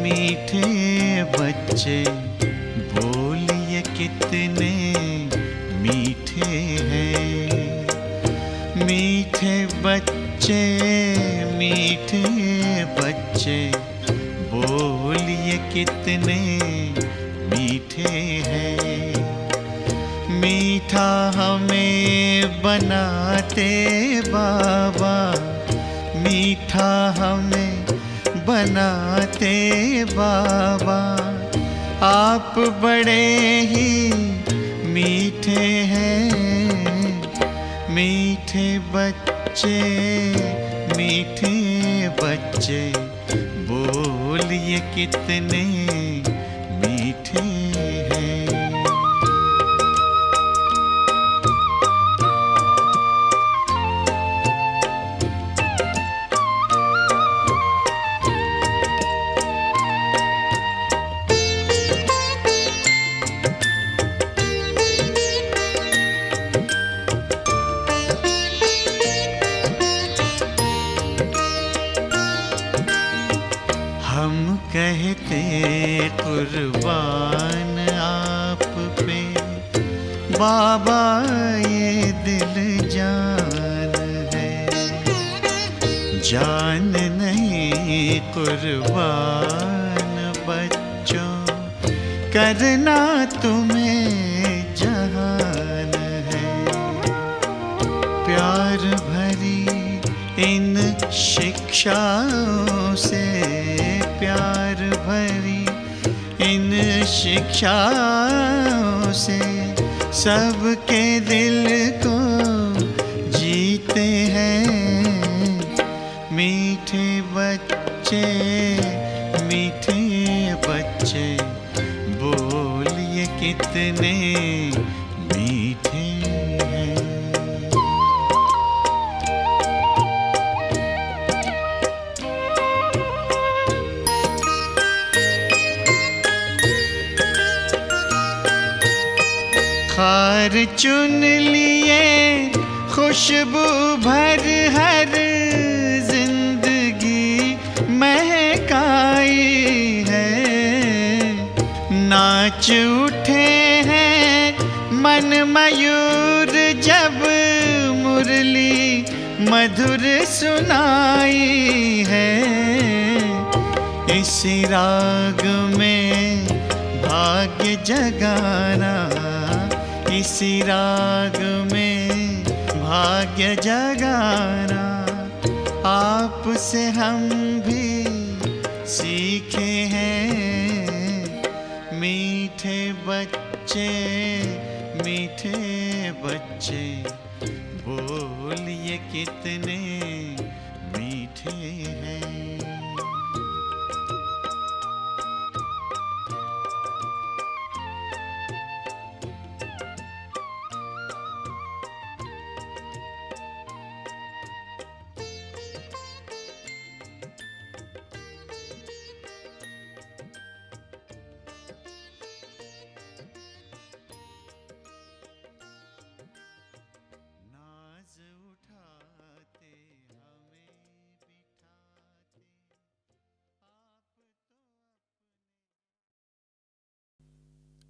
मीठे बच्चे बोलिए कितने मीठे हैं। मीठे बच्चे मीठे बच्चे बोलिए कितने मीठे हैं। मीठा हमें बनाते बाबा, मीठा हमें बनाते बाबा, आप बड़े ही मीठे हैं। मीठे बच्चे मीठे बच्चे बोलिए कितने मीठे हैं। हम कहते कुर्बान आप पे बाबा, ये दिल जान है। जान नहीं कुर्बान बच्चों, करना तुम्हें जहान है। प्यार भरी इन शिक्षाओं से, प्यार भरी इन शिक्षाओं से सबके दिल को जीते हैं। मीठे बच्चे मीठे बच्चे बोलिए कितने मीठे हैं। खार चुन लिए खुशबू भर हर जिंदगी महकाई है। नाच उठे हैं मन मयूर जब मुरली मधुर सुनाई है। इसी राग में भाग्य जगाना, इसी राग में भाग्य जगाना, आपसे हम भी सीखे हैं। मीठे बच्चे मीठे बच्चे बोलिए कितने मीठे हैं।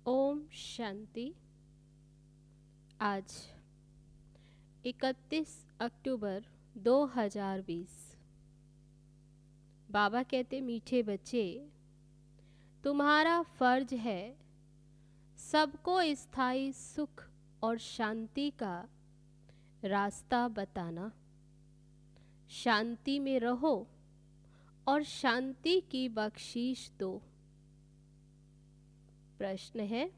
ओम शांति। आज 31 अक्टूबर 2020। बाबा कहते, मीठे बच्चे, तुम्हारा फर्ज है सबको स्थायी सुख और शांति का रास्ता बताना। शांति में रहो और शांति की बख्शीश दो। प्रश्न है,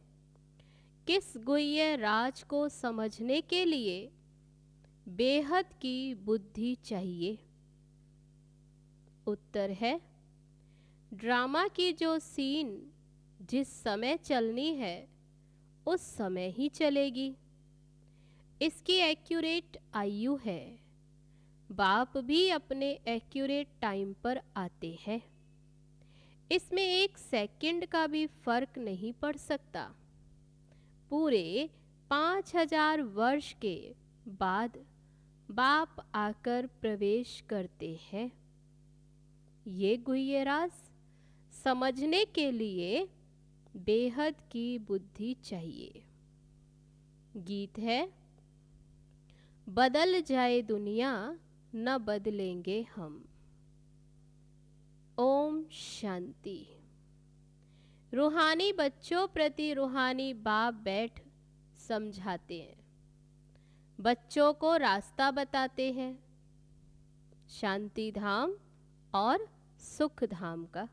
किस गुह्य राज को समझने के लिए बेहद की बुद्धि चाहिए? उत्तर है, ड्रामा की जो सीन जिस समय चलनी है उस समय ही चलेगी। इसकी एक्यूरेट आयु है। बाप भी अपने एक्यूरेट टाइम पर आते हैं। इसमें 1 सेकंड का भी फर्क नहीं पड़ सकता। पूरे 5000 वर्ष के बाद बाप आकर प्रवेश करते हैं। ये गुह्य राज समझने के लिए बेहद की बुद्धि चाहिए। गीत है, बदल जाए दुनिया न बदलेंगे हम। ओम शांति। रूहानी बच्चों प्रति रूहानी बाप बैठ समझाते हैं, बच्चों को रास्ता बताते हैं शांति धाम और सुख धाम का।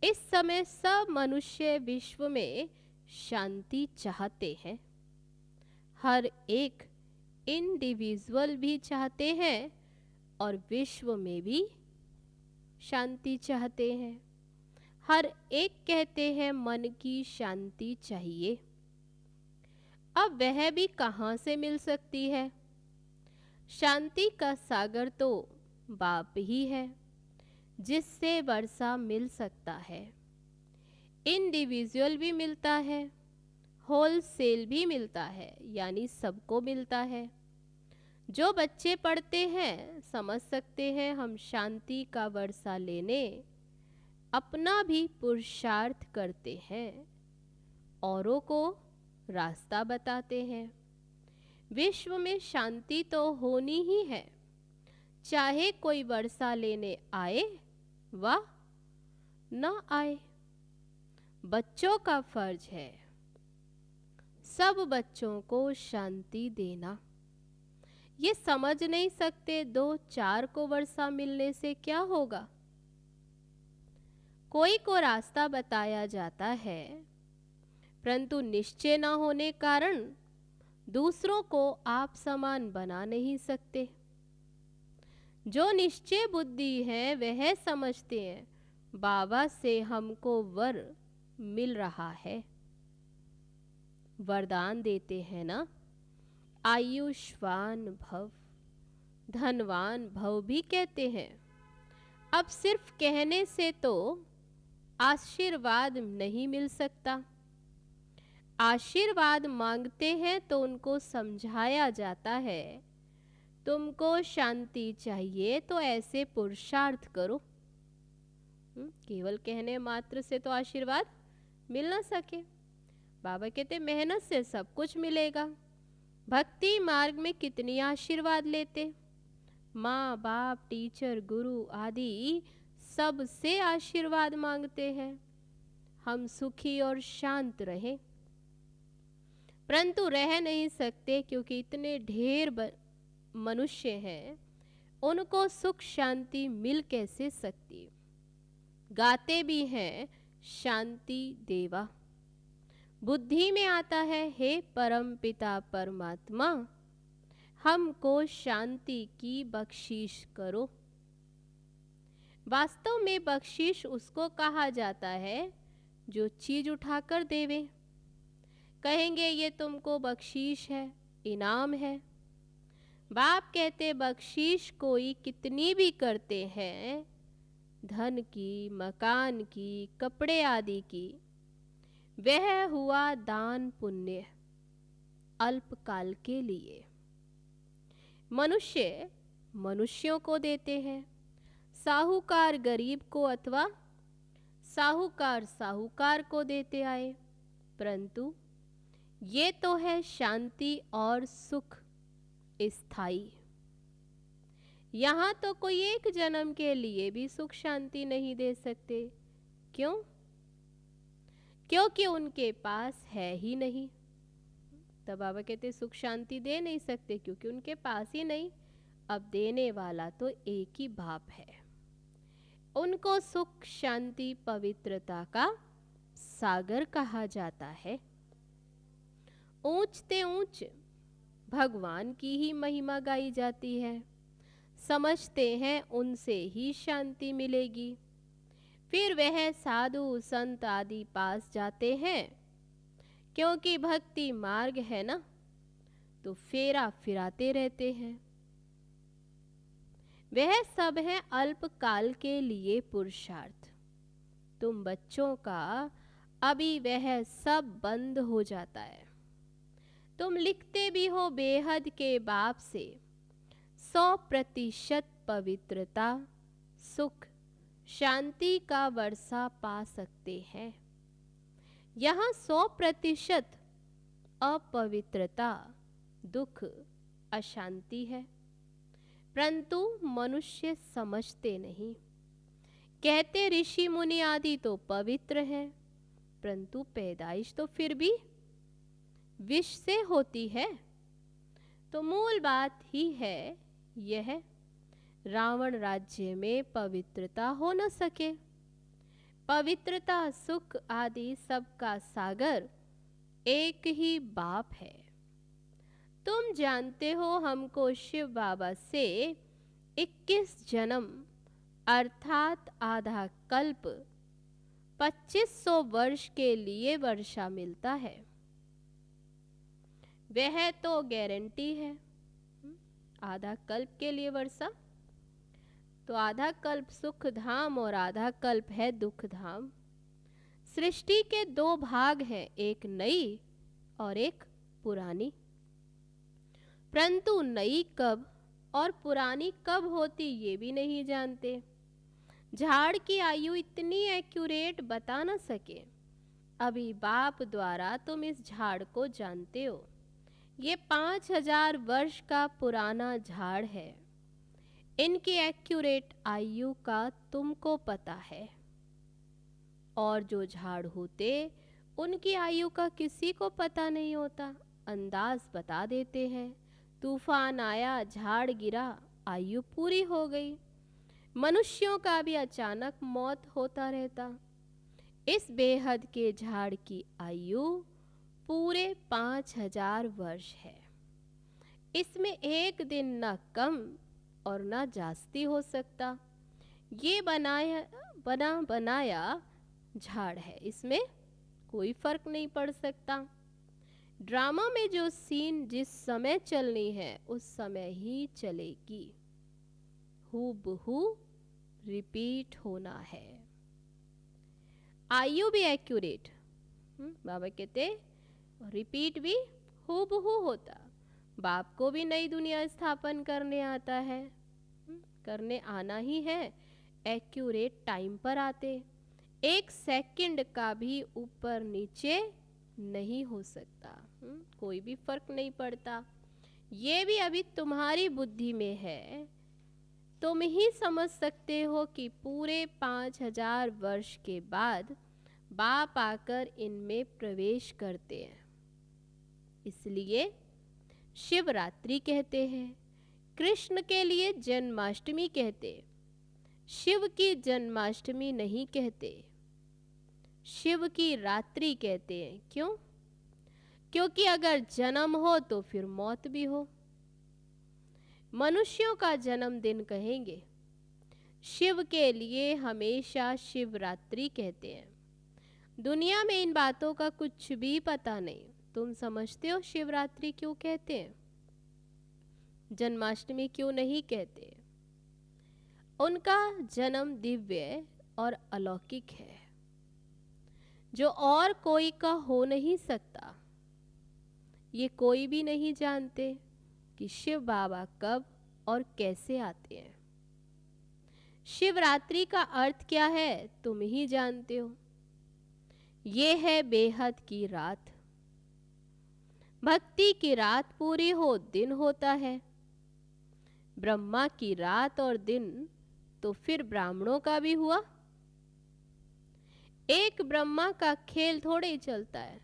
इस समय सब मनुष्य विश्व में शांति चाहते हैं। हर एक इंडिविजुअल भी चाहते हैं और विश्व में भी शांति चाहते हैं। हर एक कहते हैं मन की शांति चाहिए। अब वह भी कहाँ से मिल सकती है? शांति का सागर तो बाप ही है, जिससे वर्षा मिल सकता है। इंडिविजुअल भी मिलता है, होलसेल भी मिलता है, यानी सबको मिलता है। जो बच्चे पढ़ते हैं समझ सकते हैं हम शांति का वर्षा लेने अपना भी पुरुषार्थ करते हैं, औरों को रास्ता बताते हैं। विश्व में शांति तो होनी ही है, चाहे कोई वर्षा लेने आए व न आए। बच्चों का फर्ज है सब बच्चों को शांति देना। ये समझ नहीं सकते 2-4 को वर्षा मिलने से क्या होगा। कोई को रास्ता बताया जाता है, परंतु निश्चय न होने कारण दूसरों को आप समान बना नहीं सकते। जो निश्चय बुद्धि है वह समझते हैं बाबा से हमको वर मिल रहा है। वरदान देते हैं ना, आयुष्मान भव, धनवान भव भी कहते हैं। अब सिर्फ कहने से तो आशीर्वाद नहीं मिल सकता। आशीर्वाद मांगते हैं तो उनको समझाया जाता है, तुमको शांति चाहिए तो ऐसे पुरुषार्थ करो। केवल कहने मात्र से तो आशीर्वाद मिल ना सके। बाबा कहते मेहनत से सब कुछ मिलेगा। भक्ति मार्ग में कितनी आशीर्वाद लेते, माँ बाप टीचर गुरु आदि सबसे आशीर्वाद मांगते हैं हम सुखी और शांत रहें, परंतु रह नहीं सकते क्योंकि इतने ढेर मनुष्य हैं, उनको सुख शांति मिल कैसे सकती। गाते भी हैं शांति देवा। बुद्धि में आता है हे परम पिता परमात्मा, हमको शांति की बख्शीश करो। वास्तव में बख्शीश उसको कहा जाता है जो चीज उठाकर देवे। कहेंगे ये तुमको बख्शीश है, इनाम है। बाप कहते बख्शीश कोई कितनी भी करते हैं, धन की, मकान की, कपड़े आदि की, वह हुआ दान पुण्य अल्पकाल के लिए। मनुष्य मनुष्यों को देते हैं, साहूकार गरीब को अथवा साहूकार साहूकार को देते आए, परंतु ये तो है शांति और सुख स्थायी। यहाँ तो कोई एक जन्म के लिए भी सुख शांति नहीं दे सकते। क्यों? क्योंकि उनके पास है ही नहीं। तब बाबा कहते सुख शांति दे नहीं सकते क्योंकि उनके पास ही नहीं। अब देने वाला तो एक ही बाप है। उनको सुख शांति पवित्रता का सागर कहा जाता है। ऊंचते ऊंच भगवान की ही महिमा गाई जाती है। समझते हैं उनसे ही शांति मिलेगी। फिर वह साधु संत आदि पास जाते हैं, क्योंकि भक्ति मार्ग है ना, तो फेरा फिराते रहते हैं। वह सब है अल्पकाल के लिए पुरुषार्थ। तुम बच्चों का अभी वह सब बंद हो जाता है। तुम लिखते भी हो बेहद के बाप से 100% पवित्रता, सुख, शांति का वर्षा पा सकते हैं। यहाँ 100% अपवित्रता, दुख, अशांति है, परंतु मनुष्य समझते नहीं। कहते ऋषि मुनि आदि तो पवित्र हैं, परंतु पैदाइश तो फिर भी विष से होती है। तो मूल बात ही है यह, रावण राज्य में पवित्रता हो न सके। पवित्रता, सुख आदि सबका सागर एक ही बाप है। तुम जानते हो हमको शिव बाबा से 21 जन्म अर्थात आधा कल्प 2500 वर्ष के लिए वर्षा मिलता है। वह तो गारंटी है। आधा कल्प के लिए वर्षा, तो आधा कल्प सुख धाम और आधा कल्प है दुख धाम। सृष्टि के 2 भाग हैं, एक नई और एक पुरानी। परंतु नई कब और पुरानी कब होती ये भी नहीं जानते। झाड़ की आयु इतनी एक्यूरेट बता न सके। अभी बाप द्वारा तुम इस झाड़ को जानते हो। ये 5000 वर्ष का पुराना झाड़ है। इनकी एक्यूरेट आयु का तुमको पता है। और जो झाड़ होते उनकी आयु का किसी को पता नहीं होता, अंदाज बता देते हैं। तूफान आया, झाड़ गिरा, आयु पूरी हो गई। मनुष्यों का भी अचानक मौत होता रहता। इस बेहद के झाड़ की आयु पूरे 5000 वर्ष है। इसमें एक दिन न कम और न जास्ती हो सकता। ये बनाया झाड़ है, इसमें कोई फर्क नहीं पड़ सकता। ड्रामा में जो सीन जिस समय चलनी है उस समय ही चलेगी। हूबहू रिपीट होना है। आयु भी एक्यूरेट, बाबा कहते रिपीट भी हूबहू होता। बाप को भी नई दुनिया स्थापन करने आता है, करने आना ही है। एक्यूरेट टाइम पर आते, 1 सेकंड का भी ऊपर नीचे नहीं हो सकता। कोई भी फर्क नहीं पड़ता। ये भी अभी तुम्हारी बुद्धि में है। तुम ही समझ सकते हो कि पूरे 5000 वर्ष के बाद बाप आकर इनमें प्रवेश करते हैं। इसलिए शिवरात्रि कहते हैं। कृष्ण के लिए जन्माष्टमी कहते, शिव की जन्माष्टमी नहीं कहते, शिव की रात्रि कहते हैं। क्यों? क्योंकि अगर जन्म हो तो फिर मौत भी हो। मनुष्यों का जन्मदिन कहेंगे, शिव के लिए हमेशा शिवरात्रि कहते हैं। दुनिया में इन बातों का कुछ भी पता नहीं। तुम समझते हो शिवरात्रि क्यों कहते हैं, जन्माष्टमी क्यों नहीं कहते? उनका जन्म दिव्य और अलौकिक है, जो और कोई का हो नहीं सकता। ये कोई भी नहीं जानते कि शिव बाबा कब और कैसे आते हैं। शिवरात्रि का अर्थ क्या है तुम ही जानते हो। ये है बेहद की रात। भक्ति की रात पूरी हो दिन होता है। ब्रह्मा की रात और दिन तो फिर ब्राह्मणों का भी हुआ। एक ब्रह्मा का खेल थोड़े ही चलता है।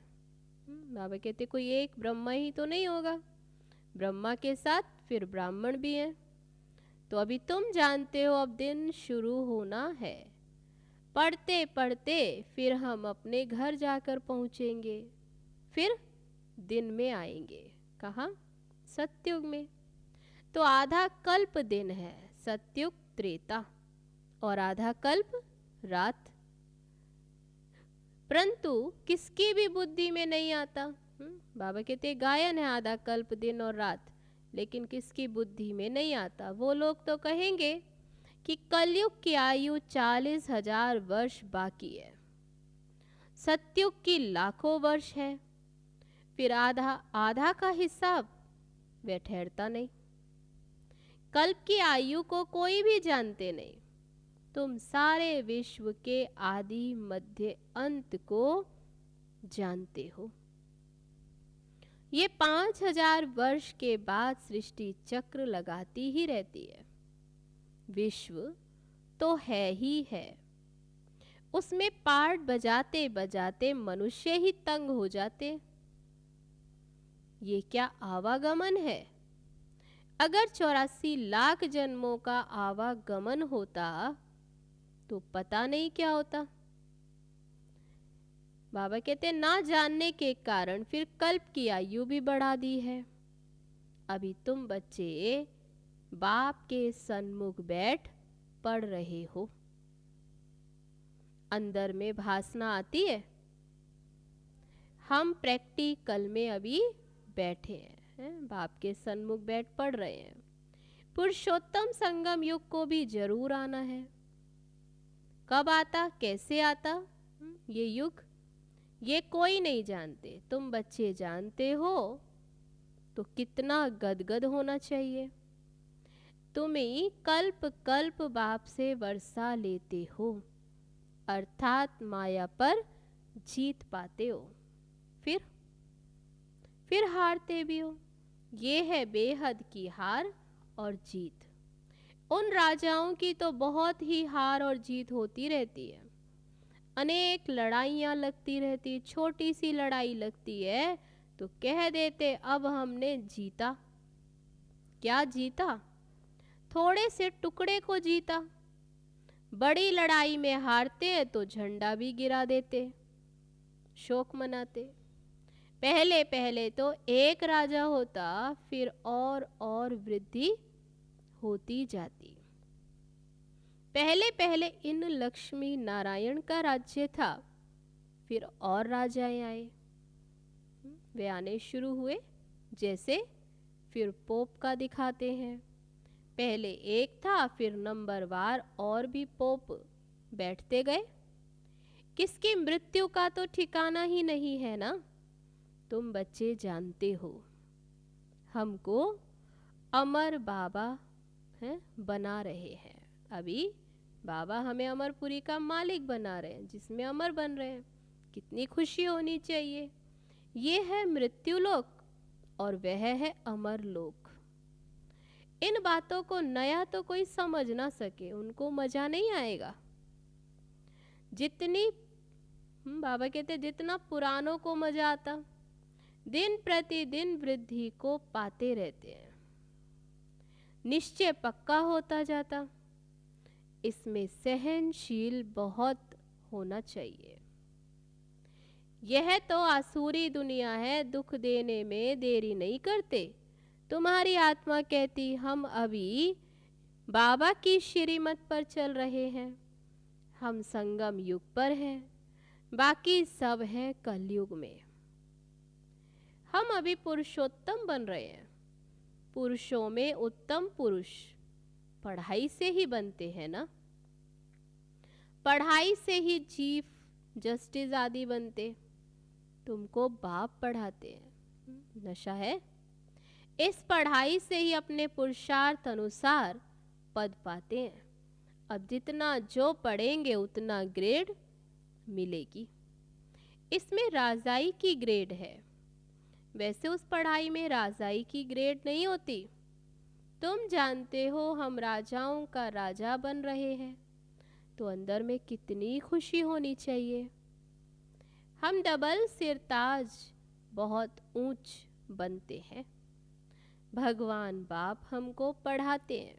बाबा कहते कोई एक ब्रह्मा ही तो नहीं होगा, ब्रह्मा के साथ फिर ब्राह्मण भी हैं। तो अभी तुम जानते हो अब दिन शुरू होना है। पढ़ते पढ़ते फिर हम अपने घर जाकर पहुंचेंगे, फिर दिन में आएंगे। कहाँ? सतयुग में। तो आधा कल्प दिन है, सतयुग त्रेता, और आधा कल्प रात। परंतु किसकी भी बुद्धि में नहीं आता। बाबा कहते गायन है आधा कल्प दिन और रात, लेकिन किसकी बुद्धि में नहीं आता। वो लोग तो कहेंगे कि कलयुग की आयु 40,000 वर्ष बाकी है, सतयुग की लाखों वर्ष है। फिर आधा आधा का हिसाब वह ठहरता नहीं। कल्प की आयु को कोई भी जानते नहीं। तुम सारे विश्व के आदि मध्य अंत को जानते हो। ये 5000 वर्ष के बाद सृष्टि चक्र लगाती ही रहती है। विश्व तो है ही है, उसमें पार्ट बजाते बजाते मनुष्य ही तंग हो जाते। ये क्या आवागमन है? अगर 84 लाख जन्मों का आवागमन होता तो पता नहीं क्या होता। बाबा कहते ना जानने के कारण फिर कल्प की आयु भी बढ़ा दी है। अभी तुम बच्चे बाप के सन्मुख बैठ पढ़ रहे हो। अंदर में भासना आती है। हम प्रैक्टिकल में अभी बैठे हैं, बाप के सन्मुख बैठ पढ़ रहे हैं। पुरुषोत्तम संगम युग को भी जरूर आना है। कब आता, कैसे आता ये युग, ये कोई नहीं जानते। तुम बच्चे जानते हो तो कितना गदगद होना चाहिए। तुम्ही कल्प कल्प बाप से वर्षा लेते हो, अर्थात माया पर जीत पाते हो, फिर हारते भी हो। ये है बेहद की हार और जीत। उन राजाओं की तो बहुत ही हार और जीत होती रहती है। अनेक लड़ाइयाँ लगती रहती, छोटी सी लड़ाई लगती है तो कह देते अब हमने जीता। क्या जीता? थोड़े से टुकड़े को जीता। बड़ी लड़ाई में हारते तो झंडा भी गिरा देते, शोक मनाते। पहले पहले तो एक राजा होता, फिर और वृद्धि होती जाती। पहले पहले इन लक्ष्मी नारायण का राज्य था, फिर और राजाएं आए, वे आने शुरू हुए। जैसे फिर पोप का दिखाते हैं, पहले एक था, फिर नंबरवार और भी पोप बैठते गए। किसकी मृत्यु का तो ठिकाना ही नहीं है ना। तुम बच्चे जानते हो हमको अमर बाबा बना रहे हैं। अभी बाबा हमें अमरपुरी का मालिक बना रहे हैं, जिसमें अमर बन रहे हैं। कितनी खुशी होनी चाहिए। ये है मृत्यु लोक और वह है अमर लोक। इन बातों को नया तो कोई समझ ना सके, उनको मजा नहीं आएगा। जितनी बाबा कहते जितना पुरानों को मजा आता, दिन प्रतिदिन वृद्धि को पाते रहते हैं, निश्चय पक्का होता जाता। इसमें सहनशील बहुत होना चाहिए। यह तो आसुरी दुनिया है, दुख देने में देरी नहीं करते। तुम्हारी आत्मा कहती हम अभी बाबा की श्रीमत पर चल रहे हैं, हम संगम युग पर हैं, बाकी सब है कलयुग में। हम अभी पुरुषोत्तम बन रहे हैं। पुरुषों में उत्तम पुरुष पढ़ाई से ही बनते हैं ना। पढ़ाई से ही चीफ जस्टिस आदि बनते। तुमको बाप पढ़ाते हैं, नशा है। इस पढ़ाई से ही अपने पुरुषार्थ अनुसार पद पाते हैं। अब जितना जो पढ़ेंगे उतना ग्रेड मिलेगी। इसमें राजाई की ग्रेड है, वैसे उस पढ़ाई में राजाई की ग्रेड नहीं होती। तुम जानते हो हम राजाओं का राजा बन रहे हैं, तो अंदर में कितनी खुशी होनी चाहिए। हम डबल सिरताज बहुत ऊंच बनते हैं। भगवान बाप हमको पढ़ाते हैं।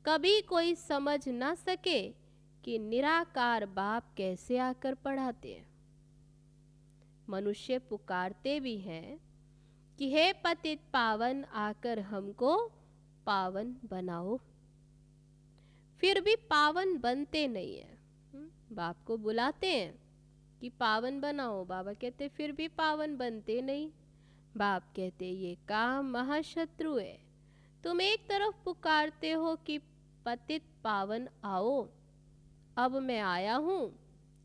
कभी कोई समझ ना सके कि निराकार बाप कैसे आकर पढ़ाते हैं। मनुष्य पुकारते भी हैं कि हे पतित पावन आकर हमको पावन बनाओ, फिर भी पावन बनते नहीं है। बाप को बुलाते हैं कि पावन बनाओ, बाबा कहते फिर भी पावन बनते नहीं। बाप कहते ये काम महाशत्रु है। तुम एक तरफ पुकारते हो कि पतित पावन आओ, अब मैं आया हूँ,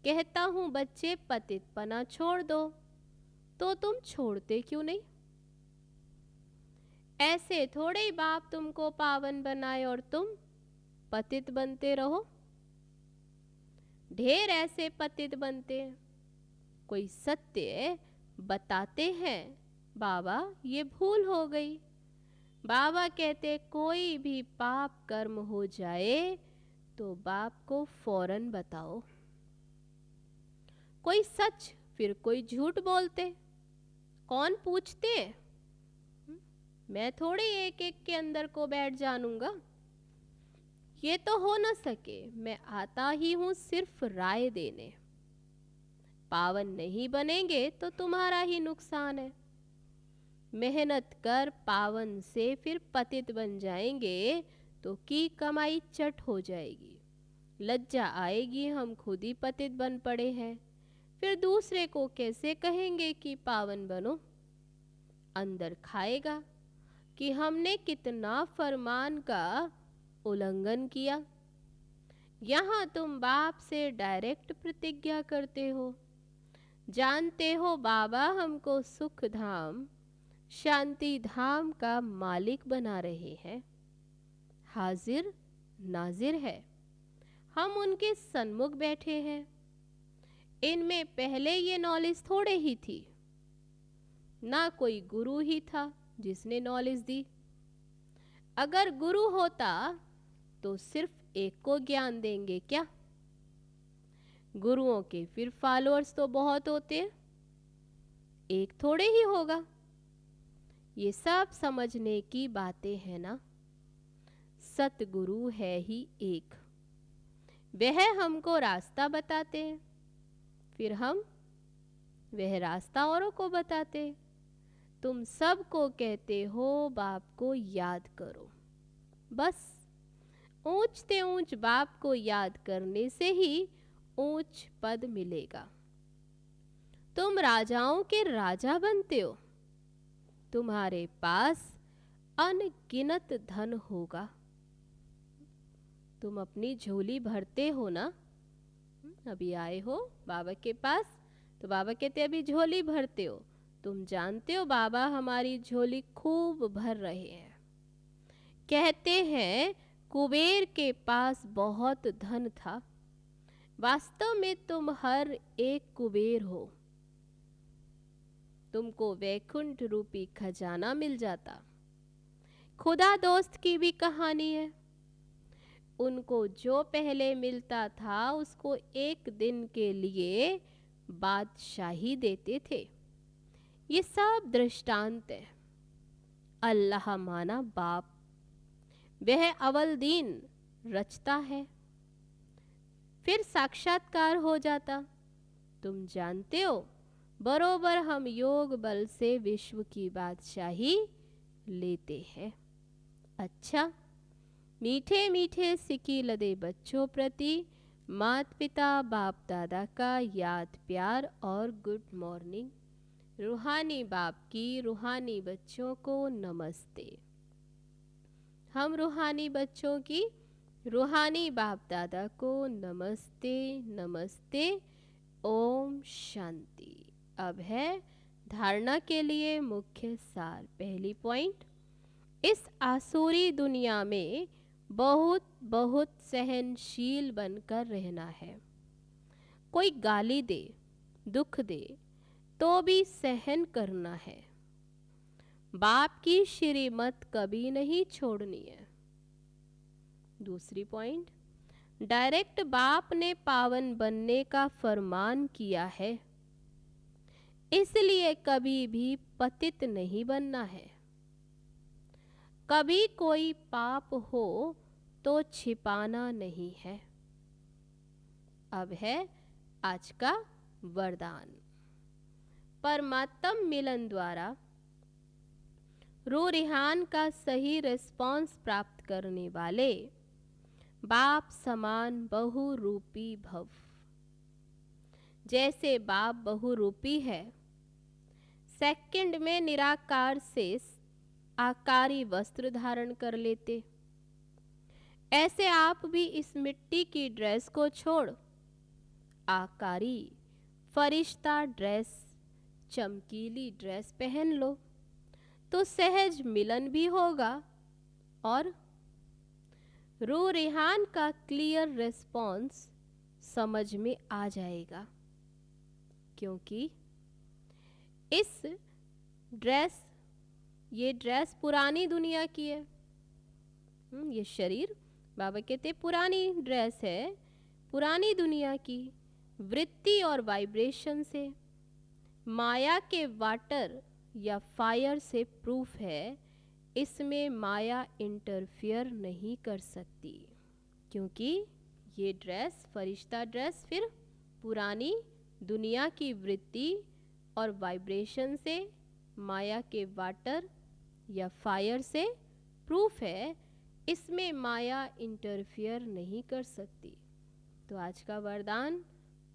कहता हूँ बच्चे पतित पना छोड़ दो, तो तुम छोड़ते क्यों नहीं? ऐसे थोड़े ही बाप तुमको पावन बनाए और तुम पतित बनते रहो। ढेर ऐसे पतित बनते हैं। कोई सत्य बताते हैं, बाबा ये भूल हो गई। बाबा कहते कोई भी पाप कर्म हो जाए तो बाप को फौरन बताओ। कोई सच फिर कोई झूठ बोलते, कौन पूछते? मैं थोड़ी एक एक के अंदर को बैठ जानूंगा। ये तो हो न सके, मैं आता ही हूं सिर्फ राय देने। पावन नहीं बनेंगे तो तुम्हारा ही नुकसान है। मेहनत कर पावन से फिर पतित बन जाएंगे तो की कमाई चट हो जाएगी। लज्जा आएगी, हम खुद ही पतित बन पड़े हैं, फिर दूसरे को कैसे कहेंगे कि पावन बनो। अंदर खाएगा कि हमने कितना फरमान का उल्लंघन किया। यहाँ तुम बाप से डायरेक्ट प्रतिज्ञा करते हो, जानते हो बाबा हमको सुख धाम शांति धाम का मालिक बना रहे हैं। हाजिर नाजिर है, हम उनके सन्मुख बैठे हैं। इनमें पहले ये नॉलेज थोड़े ही थी, ना कोई गुरु ही था जिसने नॉलेज दी। अगर गुरु होता तो सिर्फ एक को ज्ञान देंगे क्या? गुरुओं के फिर फॉलोअर्स तो बहुत होते हैं, एक थोड़े ही होगा। ये सब समझने की बातें हैं ना। सतगुरु है ही एक, वह हमको रास्ता बताते हैं, फिर हम वह रास्ता औरों को बताते हैं। तुम सबको कहते हो बाप को याद करो, बस ऊंचते ऊंच बाप को याद करने से ही ऊंच पद मिलेगा। तुम राजाओं के राजा बनते हो, तुम्हारे पास अनगिनत धन होगा। तुम अपनी झोली भरते हो ना, अभी आए हो बाबा के पास तो बाबा कहते अभी झोली भरते हो। तुम जानते हो बाबा हमारी झोली खूब भर रहे हैं। कहते हैं कुबेर के पास बहुत धन था, वास्तव में तुम हर एक कुबेर हो। तुमको वैकुंठ रूपी खजाना मिल जाता। खुदा दोस्त की भी कहानी है, उनको जो पहले मिलता था उसको एक दिन के लिए बादशाही देते थे। ये सब दृष्टांत है। अल्लाह माना बाप, वह अव्वल दीन रचता है, फिर साक्षात्कार हो जाता। तुम जानते हो बरोबर हम योग बल से विश्व की बादशाही लेते हैं। अच्छा, मीठे मीठे सिकी लदे बच्चों प्रति माता पिता बाप दादा का याद प्यार और गुड मॉर्निंग। रूहानी बाप की रूहानी बच्चों को नमस्ते। हम रूहानी बच्चों की रूहानी बाप दादा को नमस्ते नमस्ते। ओम शांति। अब है धारणा के लिए मुख्य सार। पहली पॉइंट, इस आसुरी दुनिया में बहुत बहुत सहनशील बनकर रहना है। कोई गाली दे दुख दे तो भी सहन करना है। बाप की श्रीमत कभी नहीं छोड़नी है। दूसरी पॉइंट, डायरेक्ट बाप ने पावन बनने का फरमान किया है, इसलिए कभी भी पतित नहीं बनना है। कभी कोई पाप हो तो छिपाना नहीं है। अब है आज का वरदान। परमात्म मिलन द्वारा रूह रिहान का सही रिस्पॉन्स प्राप्त करने वाले बाप समान बहुरूपी भव। जैसे बाप बहुरूपी है, सेकंड में निराकार से आकारी वस्त्र धारण कर लेते, ऐसे आप भी इस मिट्टी की ड्रेस को छोड़ आकारी फरिश्ता ड्रेस चमकीली ड्रेस पहन लो, तो सहज मिलन भी होगा और रूह रिहान का क्लियर रिस्पॉन्स समझ में आ जाएगा, क्योंकि इस ड्रेस ये ड्रेस पुरानी दुनिया की है। ये शरीर बाबा कहते पुरानी ड्रेस है, पुरानी दुनिया की वृत्ति और वाइब्रेशन से, माया के वाटर या फायर से प्रूफ है। इसमें माया इंटरफियर नहीं कर सकती, क्योंकि ये ड्रेस फरिश्ता ड्रेस फिर पुरानी दुनिया की वृत्ति और वाइब्रेशन से, माया के वाटर या फायर से प्रूफ है। इसमें माया इंटरफियर नहीं कर सकती। तो आज का वरदान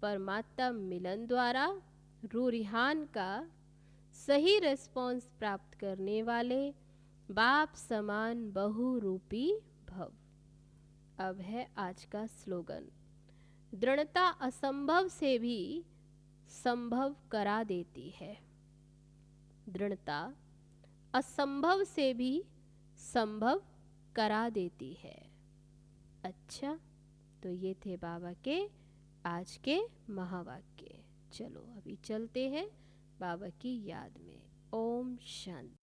परमात्मा मिलन द्वारा रूरिहान का सही रिस्पॉन्स प्राप्त करने वाले बाप समान बहुरूपी भव। अब है आज का स्लोगन, दृढ़ता असंभव से भी संभव करा देती है। दृढ़ता असंभव से भी संभव करा देती है। अच्छा, तो ये थे बाबा के आज के महावाक्य। चलो अभी चलते हैं बाबा की याद में। ओम शांति।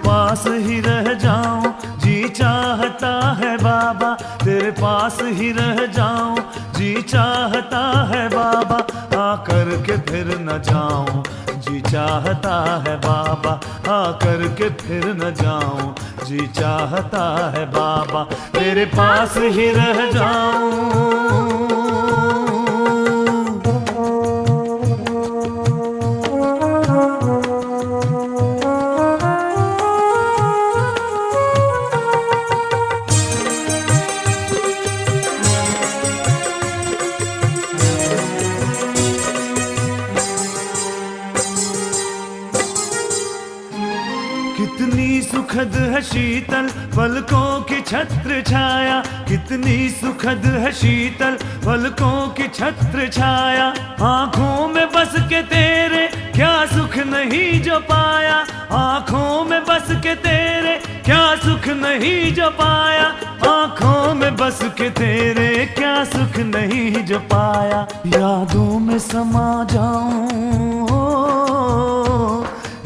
पास ही रह जाऊं जी चाहता है बाबा, तेरे पास ही रह जाऊं जी चाहता है बाबा, आकर के फिर न जाऊं जी चाहता है बाबा, आकर के फिर न जाऊं जी चाहता है बाबा, तेरे पास ही रह जाऊं। कितनी सुखद है शीतल पलकों की छत्र छाया, कितनी सुखद है शीतल पलकों की छत्र छाया, आँखों में बस के तेरे क्या सुख नहीं जो पाया, आँखों में बस के तेरे क्या सुख नहीं जो पाया, आँखों में बस के तेरे क्या सुख नहीं जो पाया, यादों में समा जाऊं,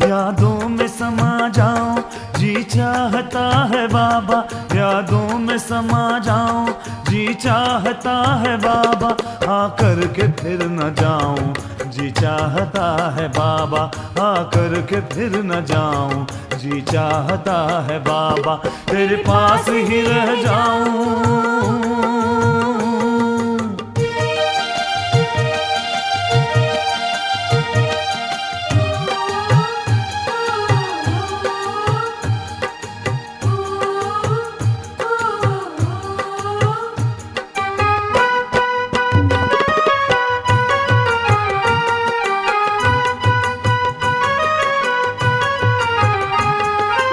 यादों में समा जाऊं जी चाहता है बाबा, यादों में समा जाऊं जी चाहता है बाबा, आकर के फिर न जाऊं जी चाहता है बाबा, आकर के फिर न जाऊं जी चाहता है बाबा, तेरे पास ही रह जाऊं।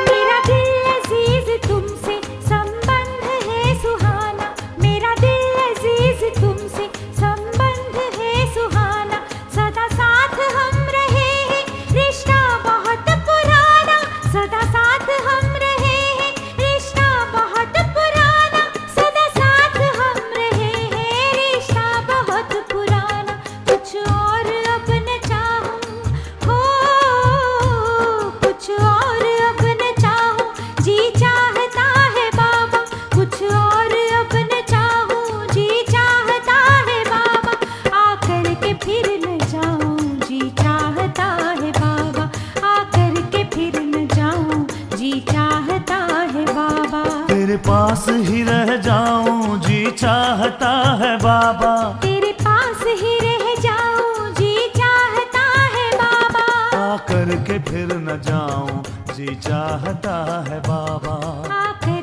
मेरा दिल अजीज तुमसे संबंध है सुहाना, तेरे पास ही रह जाऊं जी चाहता है बाबा, तेरे पास ही रह जाऊं जी चाहता है बाबा, आकर के फिर न जाऊं जी चाहता है बाबा। आकर